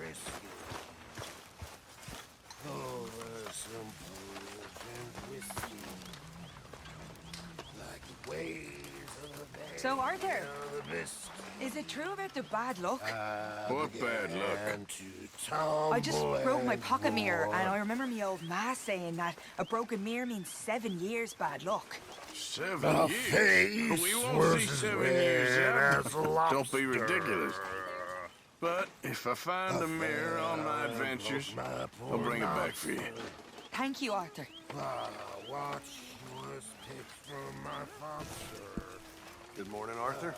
rescue. Over some and whiskey. Like the waves of the bay. So, Arthur, The mist. is it true about the bad luck? What bad luck? I just broke my pocket mirror, and I remember me old ma saying that a broken mirror means 7 years bad luck. 7 years? We won't see 7 years ever. Don't be ridiculous. But if I find a mirror on my adventures, I'll bring it back for you. Thank you, Arthur. Watch was picked from my father. Good morning, Arthur.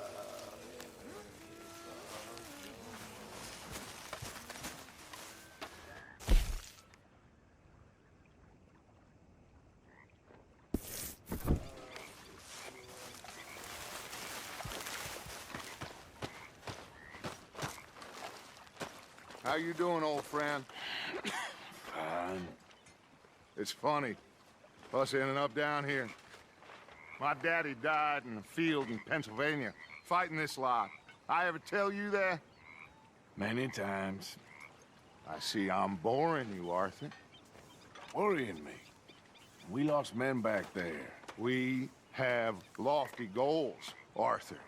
How you doing, old friend? Fine. It's funny, us ending up down here. My daddy died in a field in Pennsylvania, fighting this lot. I ever tell you that? Many times. I see I'm boring you, Arthur. Worrying me. We lost men back there. We have lofty goals, Arthur.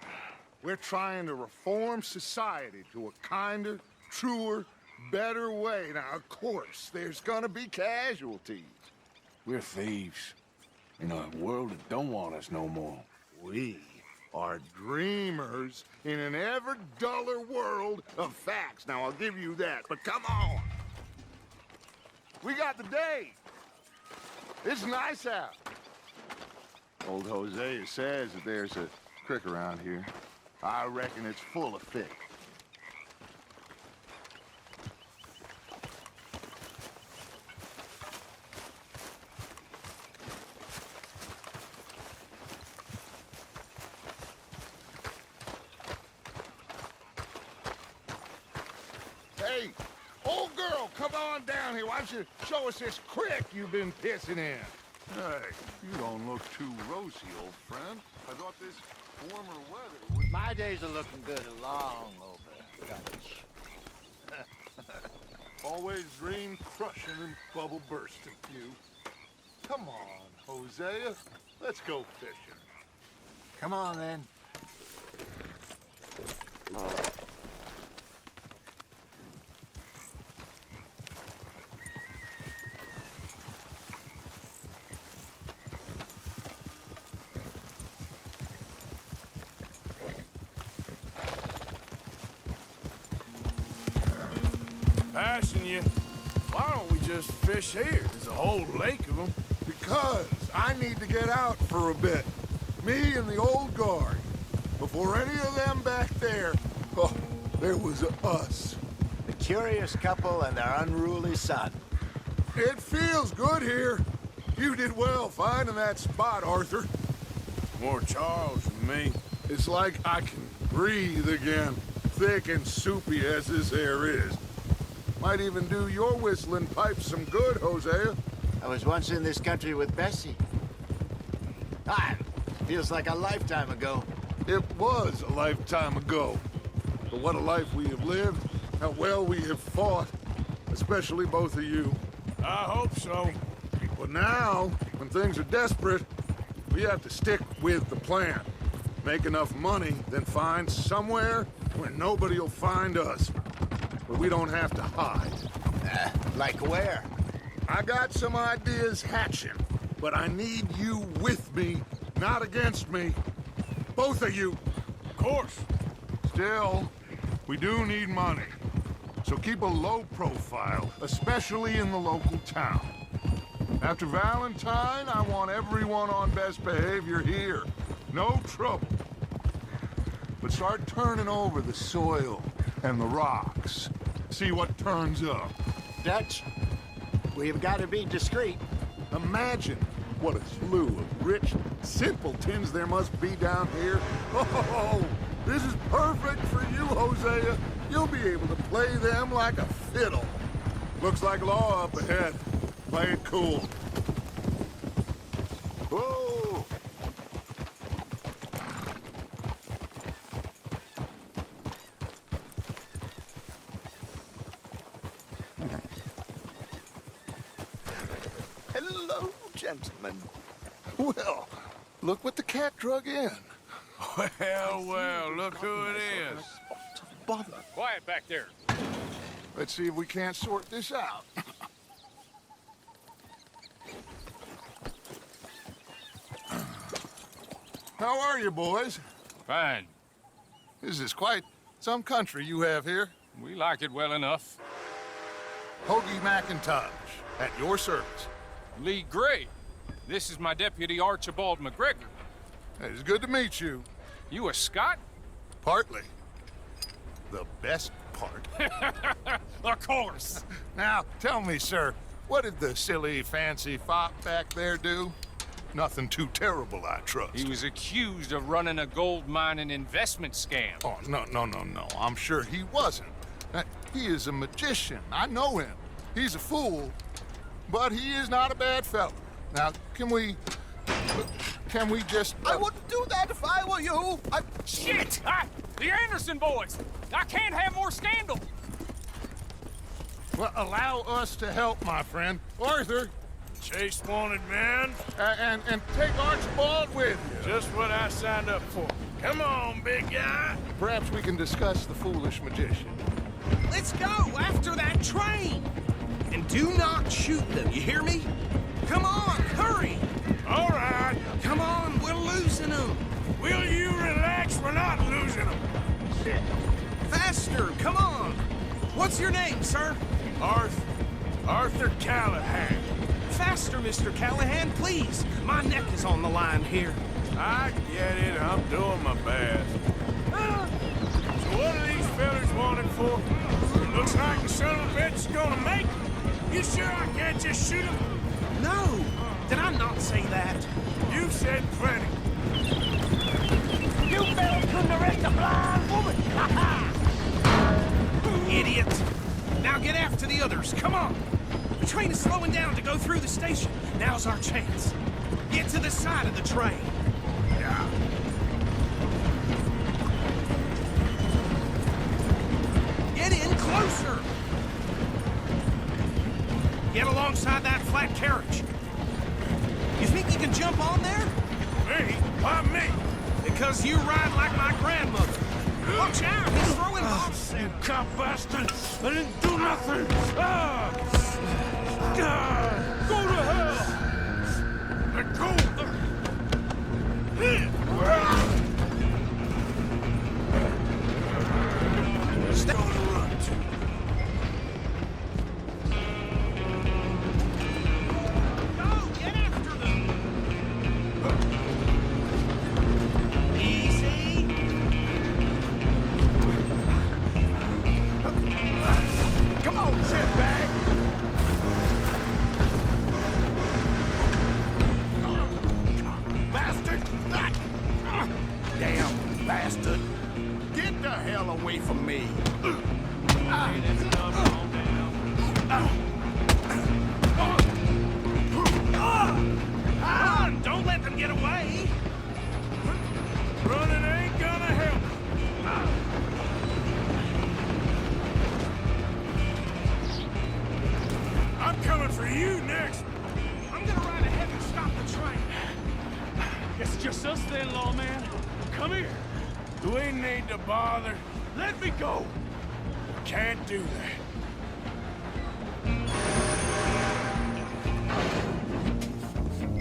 We're trying to reform society to a kinder, truer, better way. Now, of course, there's gonna be casualties. We're thieves. In a world that don't want us no more. We are dreamers in an ever duller world of facts. Now, I'll give you that, but come on. We got the day. It's nice out. Old Hosea says that there's a creek around here. I reckon it's full of fish. Hey, old girl, come on down here. Why don't you show us this creek you've been pissing in? Hey, you don't look too rosy, old friend. I thought this warmer weather would... My days are looking good along over, Dutch. Always dream crushing and bubble bursting, you. Come on, Hosea. Let's go fishing. Come on, then. Passing you. Why don't we just fish here? There's a whole lake of them. Because I need to get out for a bit. Me and the old guard. Before any of them back there, oh, there was us. The curious couple and their unruly son. It feels good here. You did well finding that spot, Arthur. More Charles than me. It's like I can breathe again, thick and soupy as this air is. Might even do your whistling pipes some good, Hosea. I was once in this country with Bessie. Feels like a lifetime ago. It was a lifetime ago. But what a life we have lived, how well we have fought, especially both of you. I hope so. But now, when things are desperate, we have to stick with the plan. Make enough money, then find somewhere where nobody will find us. Where we don't have to hide. Like where? I got some ideas hatching, but I need you with me, not against me. Both of you. Of course. Still, we do need money. So keep a low profile, especially in the local town. After Valentine, I want everyone on best behavior here. No trouble. But start turning over the soil and the rocks. See what turns up. Dutch, we've got to be discreet. Imagine what a slew of rich simpletons there must be down here. Oh, this is perfect for you, Hosea. You'll be able to play them like a fiddle. Looks like law up ahead. Play it cool. Whoa! gentlemen. Well, look what the cat drug in. Well, look who it is. Bother. Quiet back there. Let's see if we can't sort this out. How are you, boys? Fine. This is quite some country you have here. We like it well enough. Hoagie McIntosh, at your service. Lee Gray. This is my deputy Archibald McGregor. It's good to meet you. You a Scot? Partly. The best part. Of course. Now, tell me, sir, what did the silly, fancy fop back there do? Nothing too terrible, I trust. He was accused of running a gold mining investment scam. Oh, no. I'm sure he wasn't. He is a magician. I know him. He's a fool, but he is not a bad fellow. Now, can we just... I wouldn't do that if I were you. Shit! The Anderson boys! I can't have more scandal! Well, allow us to help, my friend. Arthur, Chase wanted man. and take Archibald with you. Just what I signed up for. Come on, big guy. Perhaps we can discuss the foolish magician. Let's go after that train! And do not shoot them, you hear me? Come on, hurry! All right. Come on, we're losing them! Will you relax? We're not losing them. Faster, come on! What's your name, sir? Arthur Callahan. Faster, Mr. Callahan, please! My neck is on the line here. I get it. I'm doing my best. So what are these fellas wanted for? Looks like the son of a bitch is gonna make it. You sure I can't just shoot him? No! Did I not say that? You said plenty. You fellas couldn't arrest a blind woman! Idiot! Now get after the others, come on! The train is slowing down to go through the station. Now's our chance. Get to the side of the train. Yeah. Get in closer! Get alongside that flat carriage. You think you can jump on there? Me? Why me? Because you ride like my grandmother. Watch out, he's throwing rocks. You cop bastard! I didn't do nothing! Go to hell! Let go! Stay On the run, too. Go, get after them! Easy! Come on, shitbag! Bastard! Damn bastard! Get the hell away from me! Run! Don't let them get away! Running ain't gonna help. I'm coming for you next. I'm gonna ride ahead and stop the train. It's just us then, lawman. Come here. Do we need to bother? Let me go. Can't do that.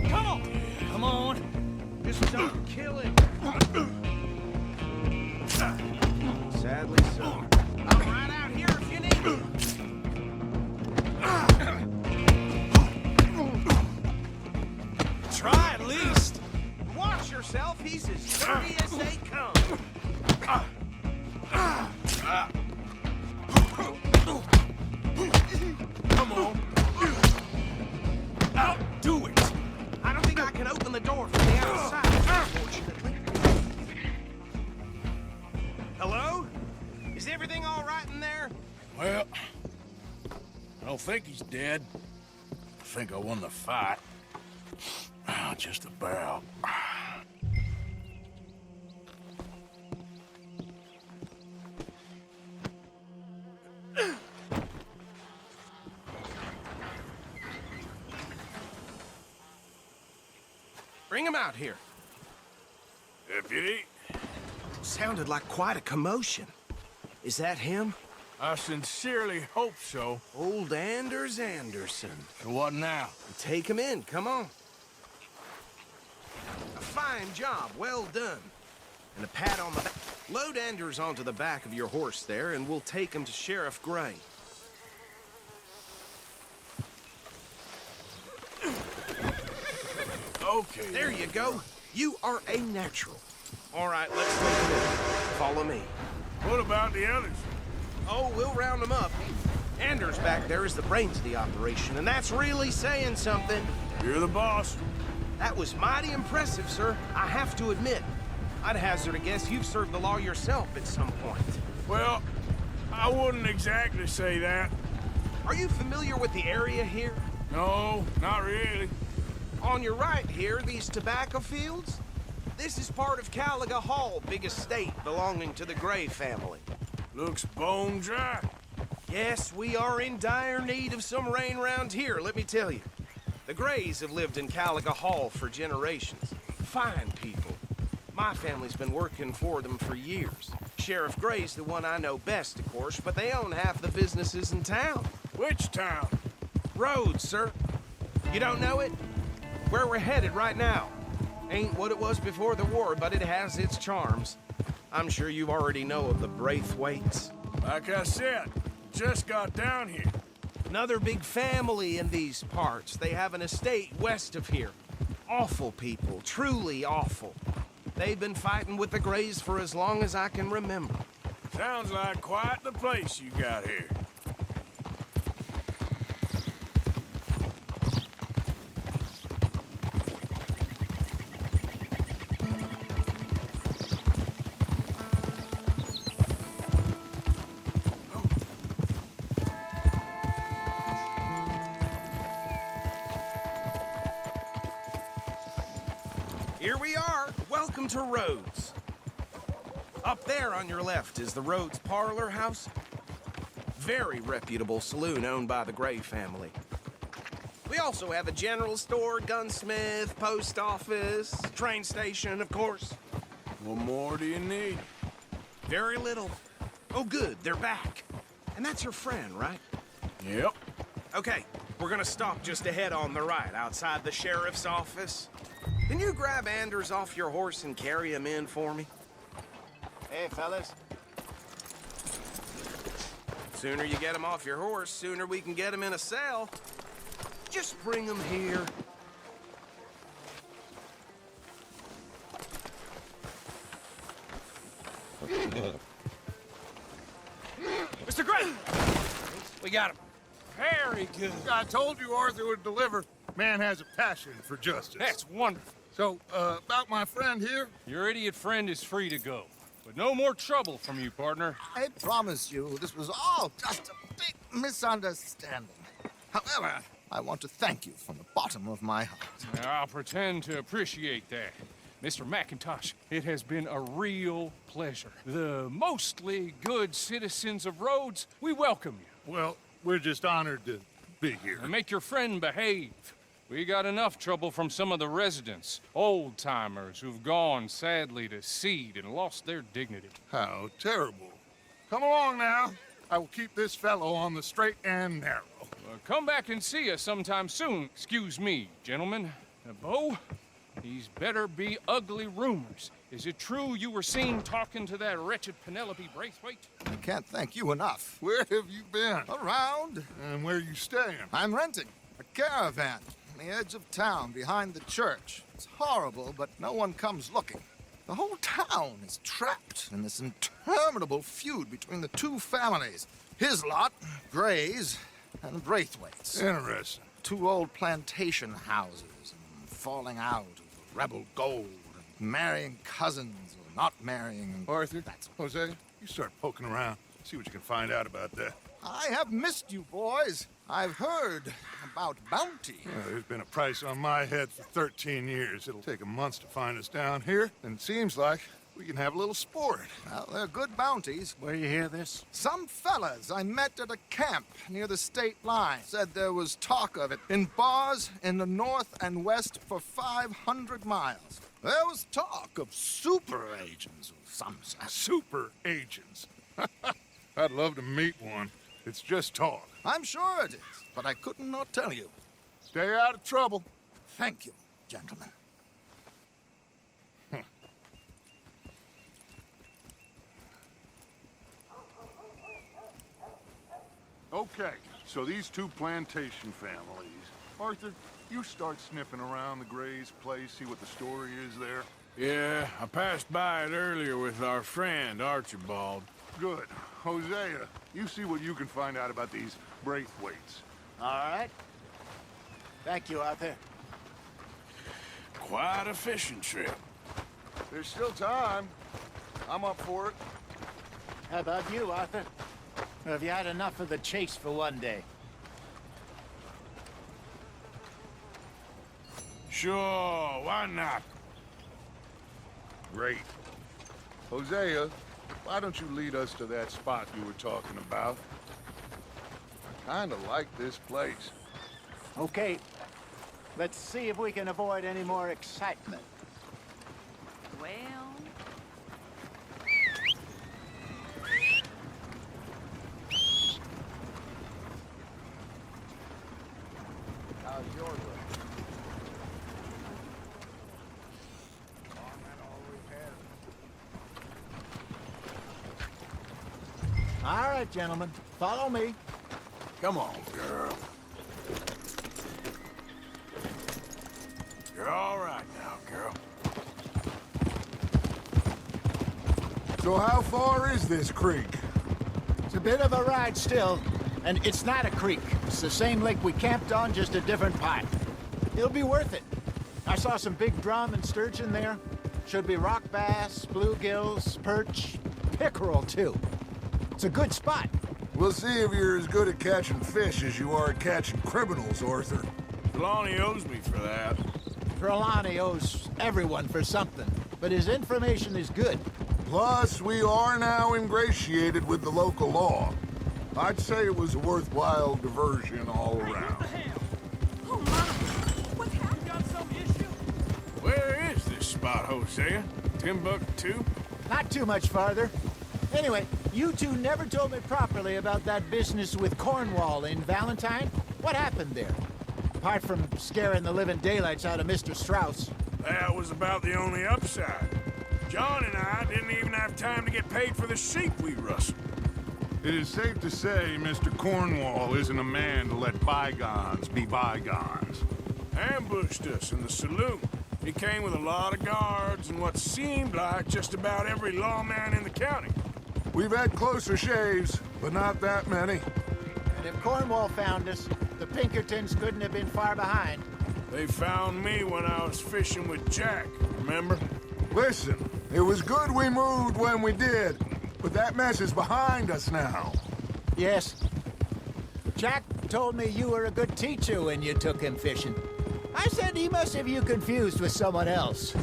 Come on! Come on! Just don't kill him! Sadly so. I'm right out here if you need me. Try at least. Watch yourself, he's as sturdy as they come. Come on. Do it! I don't think I can open the door from the outside, unfortunately. Hello? Is everything all right in there? Well, I don't think he's dead. I think I won the fight. Just about. Bring him out here. Deputy, Sounded like quite a commotion. Is that him? I sincerely hope so. Old Anders Anderson. So what now? Take him in, come on. A fine job, well done. And a pat on the back. Load Anders onto the back of your horse there, and we'll take him to Sheriff Gray. Okay. There you go. You are a natural. All right, let's take him in. Follow me. What about the others? Oh, we'll round them up. Anders back there is the brains of the operation, and that's really saying something. You're the boss. That was mighty impressive, sir. I have to admit. I'd hazard a guess you've served the law yourself at some point. Well, I wouldn't exactly say that. Are you familiar with the area here? No, not really. On your right here, these tobacco fields? This is part of Caliga Hall, big estate belonging to the Gray family. Looks bone dry. Yes, we are in dire need of some rain round here, let me tell you. The Grays have lived in Caliga Hall for generations. Fine people. My family's been working for them for years. Sheriff Gray's the one I know best, of course, but they own half the businesses in town. Which town? Rhodes, sir. You don't know it? Where we're headed right now. Ain't what it was before the war, but it has its charms. I'm sure you already know of the Braithwaites. Like I said, just got down here. Another big family in these parts. They have an estate west of here. Awful people, truly awful. They've been fighting with the Grays for as long as I can remember. Sounds like quite the place you got here. Here we are. Welcome to Rhodes. Up there on your left is the Rhodes Parlor House. Very reputable saloon owned by the Gray family. We also have a general store, gunsmith, post office, train station, of course. What more do you need? Very little. Oh, good, they're back. And that's your friend, right? Yep. Okay, we're gonna stop just ahead on the right, outside the sheriff's office. Can you grab Anders off your horse and carry him in for me? Hey, fellas. Sooner you get him off your horse, sooner we can get him in a cell. Just bring him here. Mr. Gray! We got him. Very good. I told you Arthur would deliver. Man has a passion for justice. That's wonderful. So, about my friend here? Your idiot friend is free to go. But no more trouble from you, partner. I promise you, this was all just a big misunderstanding. However, I want to thank you from the bottom of my heart. I'll pretend to appreciate that. Mr. McIntosh, it has been a real pleasure. The mostly good citizens of Rhodes, we welcome you. Well, we're just honored to be here. And make your friend behave. We got enough trouble from some of the residents, old-timers who've gone, sadly, to seed and lost their dignity. How terrible. Come along now. I will keep this fellow on the straight and narrow. Come back and see us sometime soon. Excuse me, gentlemen. Bo, these better be ugly rumors. Is it true you were seen talking to that wretched Penelope Braithwaite? I can't thank you enough. Where have you been? Around. And where are you staying? I'm renting a caravan on the edge of town behind the church. It's horrible, but no one comes looking. The whole town is trapped in this interminable feud between the two families. His lot, Gray's, and Braithwaite's. Interesting. Two old plantation houses, and falling out of rebel gold, and marrying cousins or not marrying. And Arthur, that's Jose, you start poking around. See what you can find out about that. I have missed you, boys. I've heard about bounty. Well, there's been a price on my head for 13 years. It'll take a month to find us down here, and it seems like We can have a little sport. Well, they're good bounties. Where you hear this? Some fellas I met at a camp near the state line said there was talk of it in bars in the north and west for 500 miles. There was talk of super agents of some sort. Super agents. I'd love to meet one. It's just talk. I'm sure it is, but I couldn't not tell you. Stay out of trouble. Thank you, gentlemen. Okay, so these two plantation families. Arthur, you start sniffing around the Gray's place, see what the story is there. Yeah, I passed by it earlier with our friend, Archibald. Good. Hosea, you see what you can find out about these Braithwaites. All right. Thank you, Arthur. Quite a fishing trip. There's still time. I'm up for it. How about you, Arthur? Or have you had enough of the chase for one day? Sure, why not? Great. Hosea, why don't you lead us to that spot you were talking about? I kinda like this place. Okay. Let's see if we can avoid any more excitement. Well... How's your look? All right, gentlemen. Follow me. Come on, girl. You're all right now, girl. So how far is this creek? It's a bit of a ride still, and it's not a creek. It's the same lake we camped on, just a different part. It'll be worth it. I saw some big drum and sturgeon there. Should be rock bass, bluegills, perch, pickerel, too. It's a good spot. We'll see if you're as good at catching fish as you are at catching criminals, Arthur. Trelawney owes me for that. Trelawney owes everyone for something, but his information is good. Plus, we are now ingratiated with the local law. I'd say it was a worthwhile diversion all around. Oh, Mom! What's happening? Got some issue? Where is this spot, Hosea? Timbuktu? Not too much farther. Anyway, you two never told me properly about that business with Cornwall in Valentine. What happened there? Apart from scaring the living daylights out of Mr. Strauss. That was about the only upside. John and I didn't even have time to get paid for the sheep we rustled. It is safe to say Mr. Cornwall isn't a man to let bygones be bygones. Ambushed us in the saloon. He came with a lot of guards and what seemed like just about every lawman in the county. We've had closer shaves, but not that many. And if Cornwall found us, the Pinkertons couldn't have been far behind. They found me when I was fishing with Jack, remember? Listen, it was good we moved when we did, but that mess is behind us now. Yes. Jack told me you were a good teacher when you took him fishing. I said he must have you confused with someone else.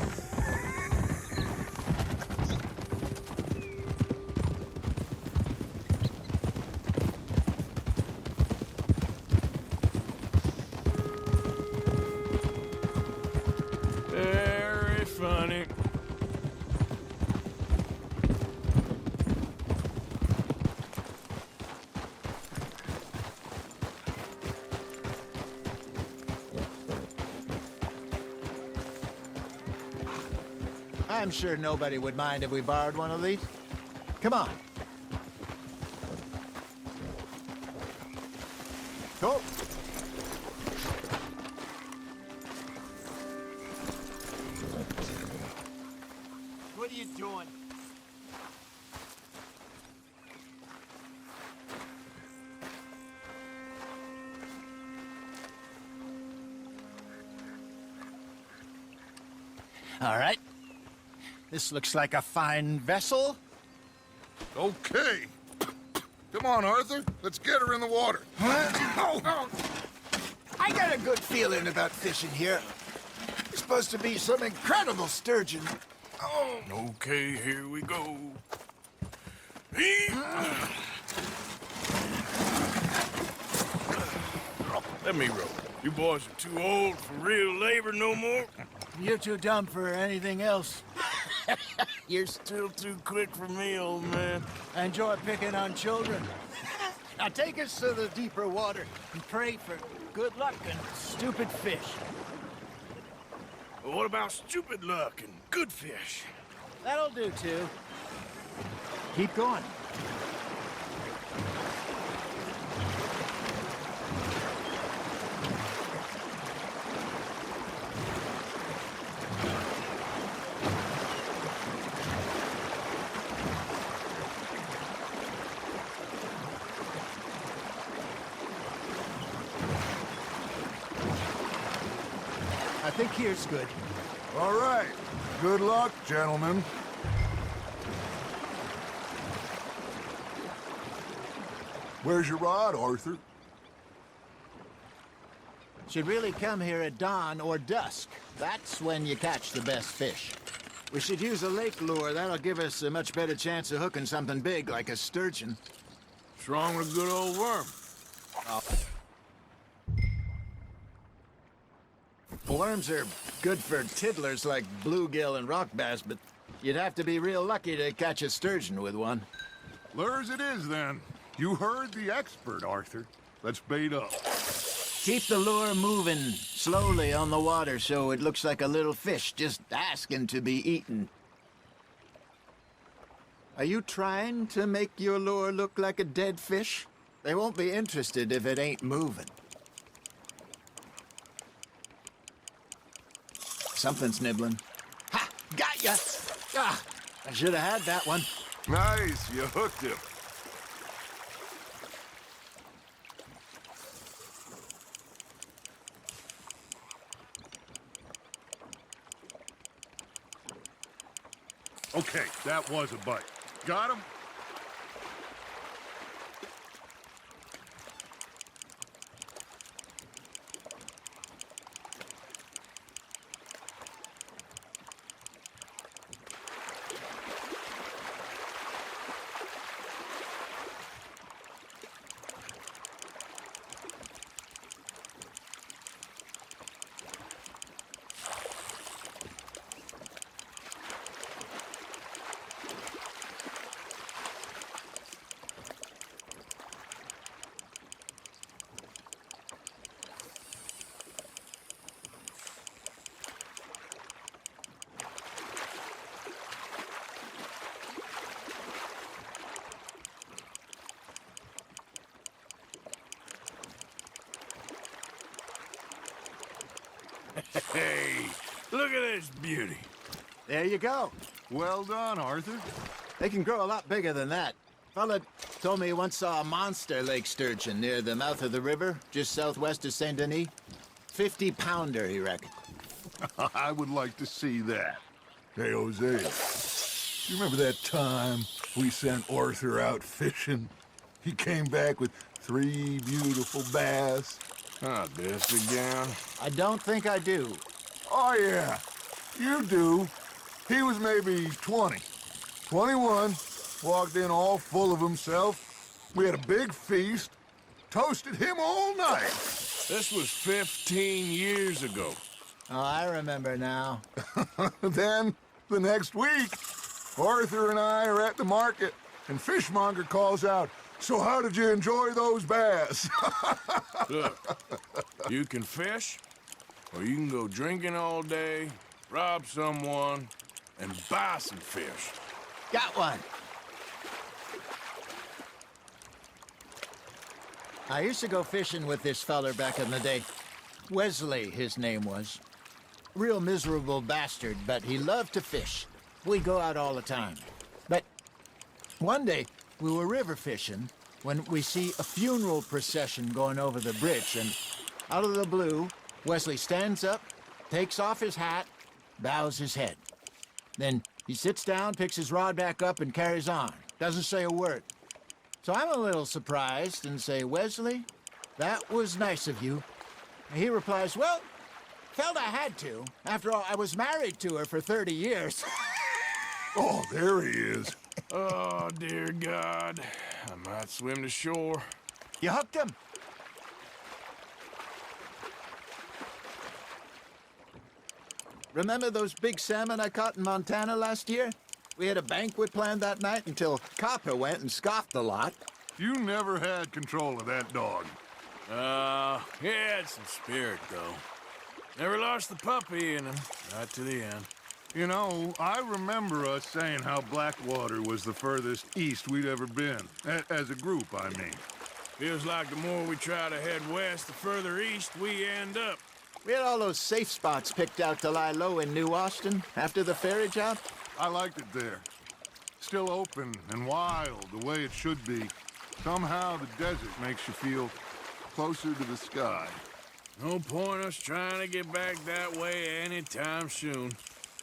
Very funny. I'm sure nobody would mind if we borrowed one of these. Come on. Go. What are you doing? All right. This looks like a fine vessel. Okay. Come on, Arthur. Let's get her in the water. I got a good feeling about fishing here. There's supposed to be some incredible sturgeon. Oh, okay, here we go. Let me row. You boys are too old for real labor no more. You're too dumb for anything else. You're still too quick for me, old man. I enjoy picking on children. Now take us to the deeper water and pray for good luck and stupid fish. But what about stupid luck and good fish? That'll do, too. Keep going. I think here's good. All right. Good luck, gentlemen. Where's your rod, Arthur? Should really come here at dawn or dusk. That's when you catch the best fish. We should use a lake lure. That'll give us a much better chance of hooking something big like a sturgeon. What's wrong with a good old worm? Worms are good for tiddlers like bluegill and rock bass, but you'd have to be real lucky to catch a sturgeon with one. Lures it is, then. You heard the expert, Arthur. Let's bait up. Keep the lure moving slowly on the water so it looks like a little fish just asking to be eaten. Are you trying to make your lure look like a dead fish? They won't be interested if it ain't moving. Something's nibbling. Ha! Got ya! Ah, I should have had that one. Nice, you hooked him. Okay, that was a bite. Got him? Hey, look at this beauty. There you go. Well done, Arthur. They can grow a lot bigger than that. Fella told me he once saw a monster lake sturgeon near the mouth of the river, just southwest of Saint Denis. 50-pounder, he reckoned. I would like to see that. Hey, Hosea, you remember that time we sent Arthur out fishing? He came back with 3 beautiful bass. Ah, this again? I don't think I do. Oh, yeah, you do. He was maybe 20, 21, walked in all full of himself. We had a big feast, toasted him all night. This was 15 years ago. Oh, I remember now. Then, the next week, Arthur and I are at the market, and Fishmonger calls out, "So how did you enjoy those bass?" Look, you can fish, or you can go drinking all day, rob someone, and buy some fish. Got one. I used to go fishing with this feller back in the day. Wesley, his name was. Real miserable bastard, but he loved to fish. We'd go out all the time. But one day, we were river fishing when we see a funeral procession going over the bridge, and out of the blue, Wesley stands up, takes off his hat, bows his head. Then he sits down, picks his rod back up, and carries on. Doesn't say a word. So I'm a little surprised and say, "Wesley, that was nice of you." And he replies, "Well, felt I had to. After all, I was married to her for 30 years. Oh, there he is. Oh, dear God. I might swim to shore. You hooked him? Remember those big salmon I caught in Montana last year? We had a banquet planned that night until Copper went and scoffed the lot. You never had control of that dog. He had some spirit, though. Never lost the puppy in him, not to the end. You know, I remember us saying how Blackwater was the furthest east we'd ever been. As a group, I mean. Feels like the more we try to head west, the further east we end up. We had all those safe spots picked out to lie low in New Austin after the ferry job. I liked it there. Still open and wild, the way it should be. Somehow the desert makes you feel closer to the sky. No point us trying to get back that way anytime soon.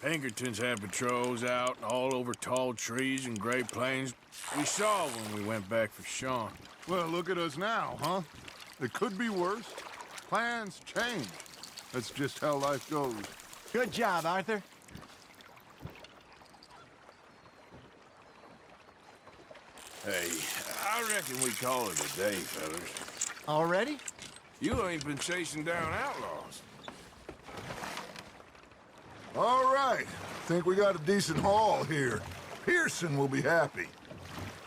Pinkertons had patrols out all over tall trees and Great Plains. We saw when we went back for Sean. Well, look at us now, huh? It could be worse. Plans change. That's just how life goes. Good job, Arthur. Hey, I reckon we call it a day, fellas. Already? You ain't been chasing down outlaws. All right. Think we got a decent haul here. Pearson will be happy.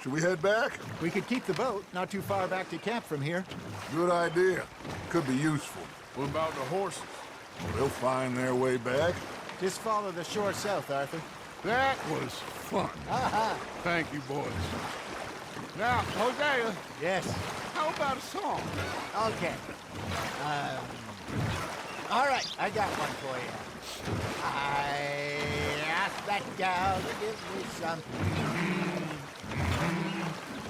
Should we head back? We could keep the boat not too far back to camp from here. Good idea. Could be useful. What about the horses? Well, they'll find their way back. Just follow the shore south, Arthur. That was fun. Thank you, boys. Now, Hosea, Yes. how about a song? Okay. All right, I got one for you. I asked that gal to give me some.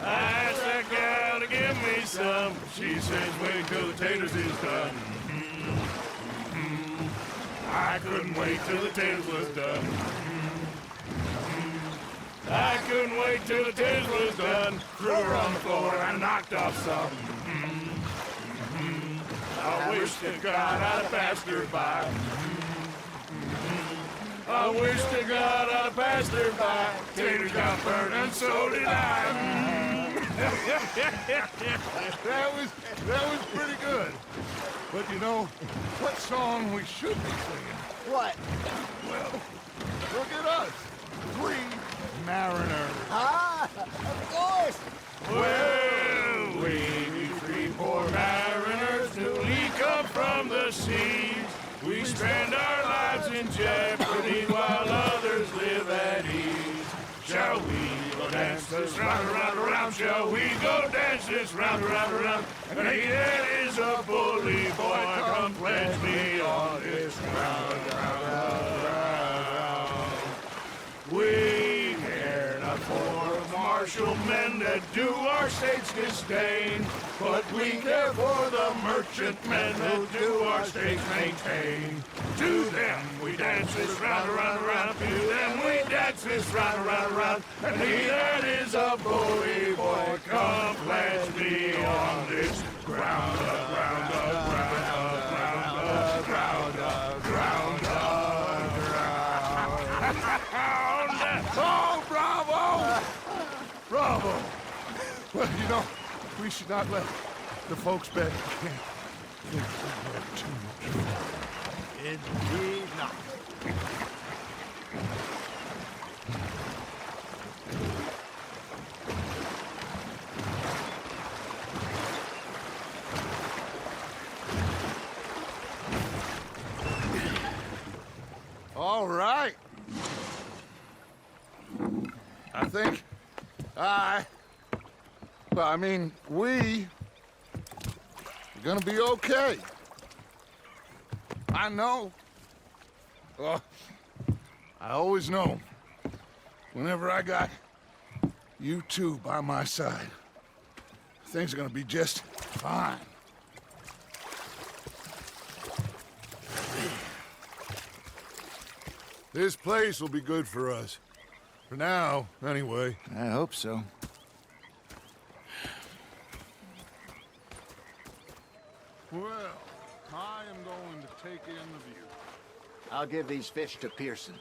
I asked that gal to give me some. She says, wait till the taters is done. I couldn't wait till the taters was done. I couldn't wait till the taters was done. Threw her on the floor and knocked off some. I wish to God I'd have passed her by. I wish to God I'd have passed her by. Taters got burned and so did I. That was pretty good. But you know, what song we should be singing? What? Well, look at us. 3 mariners. Ah, of course. Well, we three poor mariners newly come from the seas. We spend our lives in jeopardy while others live at ease. Shall we go dance this round, around, around? Shall we go dance this round, around, around? And he that is a bully boy, come pledge me on this ground, ground. We care not for martial men that do our state's disdain, but we care for the merchant men that do our state's maintain. To them we dance this round, around, around. To them we dance this round, around, around. And he that is a bully boy, come pledge me on this ground, ground, ground, ground, ground, ground, ground. Oh, bravo! Bravo! Well, you know, we should not let the folks back in camp think we have too much fun. Indeed not. All right. I think we are gonna be okay. I know. I always know. Whenever I got you two by my side, things are gonna be just fine. This place will be good for us. For now, anyway. I hope so. Well, I am going to take in the view. I'll give these fish to Pearson.